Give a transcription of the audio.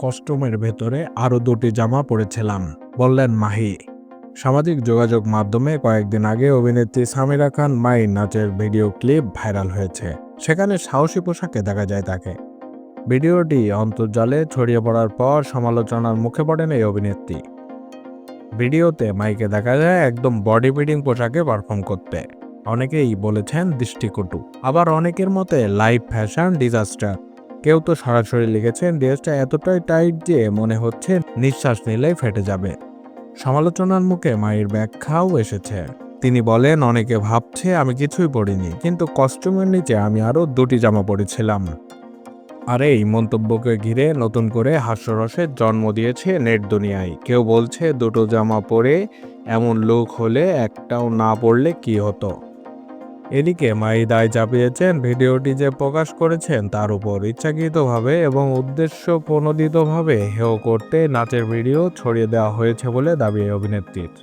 কস্টিউমের ভেতরে আরও 2টি জামা পরেছিলাম, বললেন মাহি। সামাজিক যোগাযোগ মাধ্যমে কয়েকদিন আগে অভিনেত্রী সামিরা খান মাহির নাচের ভিডিও ক্লিপ ভাইরাল হয়েছে। সেখানে সাহসী পোশাকে দেখা যায় তাকে। ভিডিওটি অন্তর্জালে ছড়িয়ে পড়ার পর সমালোচনার মুখে পড়েন এই অভিনেত্রী। ভিডিওতে মাইকে দেখা যায় একদম বডি বিল্ডিং পোশাকে পারফর্ম করতে। অনেকেই বলেছেন দৃষ্টিকটু, আবার অনেকের মতে লাইভ ফ্যাশন ডিজাস্টার। কেউ তো সরাসরি লিখেছেন ড্রেসটা এতটাই টাইট যে মনে হচ্ছে নিঃশ্বাস নিলেই ফেটে যাবে। সমালোচনার মুখে মায়ের ব্যাখ্যাও এসেছে। তিনি বলেন, অনেকে ভাবছে আমি কিছুই পরিনি, কিন্তু কস্টিউমের নিচে আমি আরও 2টি জামা পরেছিলাম। আর এই মন্তব্যকে ঘিরে নতুন করে হাস্যরসের জন্ম দিয়েছে নেট দুনিয়ায়। কেউ বলছে 2টো জামা পরে এমন লুক হলে একটাও না পরলে কি হতো। এদিকে মাহি দায় চাপিয়েছেন ভিডিওটি যে প্রকাশ করেছেন তার উপর ইচ্ছাকৃতভাবে এবং উদ্দেশ্য প্রণোদিতভাবে হেয় করতে নাচের ভিডিও ছড়িয়ে দেওয়া হয়েছে বলে দাবি এই অভিনেত্রীর।